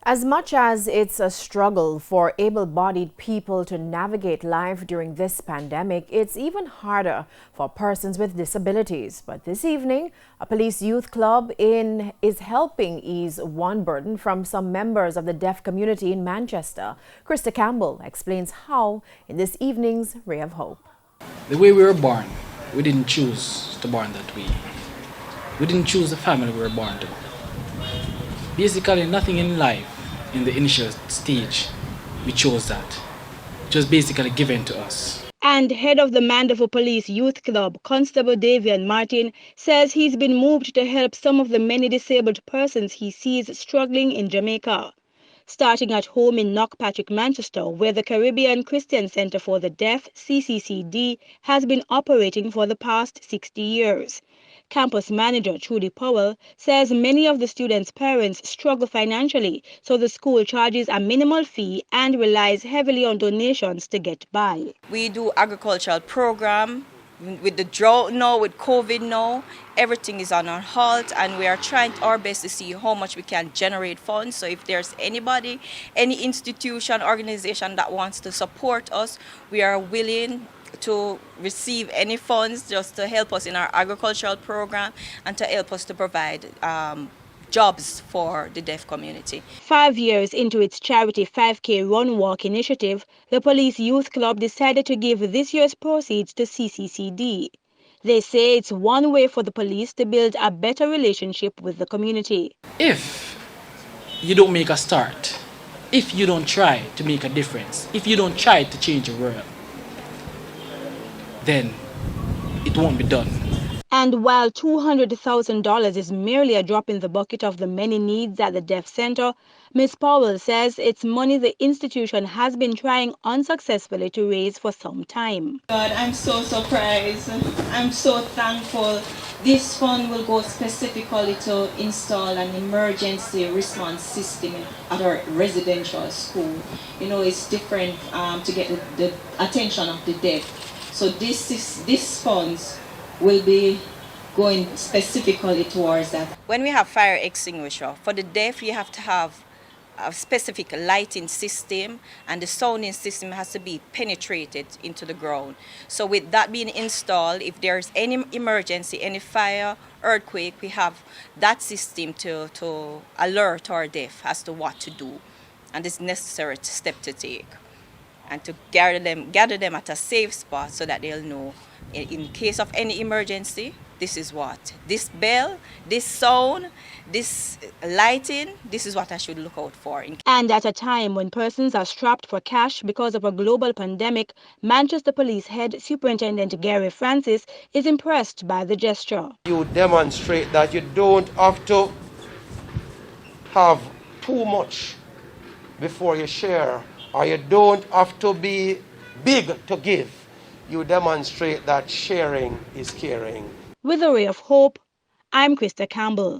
As much as it's a struggle for able-bodied people to navigate life during this pandemic, it's even harder for persons with disabilities. But this evening, a police youth club is helping ease one burden from some members of the deaf community in Manchester. Krista Campbell explains how in this evening's Ray of Hope. The way we were born, we didn't choose to born that way. We didn't choose the family we were born to. Basically, nothing in life, in the initial stage, we chose that. It was basically given to us. And head of the Mandeville Police Youth Club, Constable Davian Martin, says he's been moved to help some of the many disabled persons he sees struggling in Jamaica. Starting at home in Knockpatrick, Manchester, where the Caribbean Christian Center for the Deaf, CCCD, has been operating for the past 60 years. Campus manager Trudy Powell says many of the students' parents struggle financially, so the school charges a minimal fee and relies heavily on donations to get by. We do agricultural program. With the drought now, with COVID now, everything is on halt, and we are trying our best to see how much we can generate funds. So if there's anybody, any institution, organization that wants to support us, we are willing to receive any funds just to help us in our agricultural program and to help us to provide jobs for the deaf community. 5 years into its charity 5K Run Walk initiative, the Police Youth Club decided to give this year's proceeds to CCCD. They say it's one way for the police to build a better relationship with the community. If you don't make a start, if you don't try to make a difference, if you don't try to change the world, then it won't be done. And while $200,000 is merely a drop in the bucket of the many needs at the Deaf Center, Ms. Powell says it's money the institution has been trying unsuccessfully to raise for some time. God, I'm so surprised. I'm so thankful. This fund will go specifically to install an emergency response system at our residential school. You know, it's different to get the attention of the deaf. So this funds will be going specifically towards that. When we have fire extinguisher, for the deaf you have to have a specific lighting system, and the sounding system has to be penetrated into the ground. So with that being installed, if there's any emergency, any fire, earthquake, we have that system to alert our deaf as to what to do and this necessary step to take, and to gather them at a safe spot so that they'll know in case of any emergency, this is what. This bell, this sound, this lighting, this is what I should look out for. And at a time when persons are strapped for cash because of a global pandemic, Manchester Police Head Superintendent Gary Francis is impressed by the gesture. You demonstrate that you don't have to have too much before you share, or you don't have to be big to give. You demonstrate that sharing is caring. With a ray of hope, I'm Krista Campbell.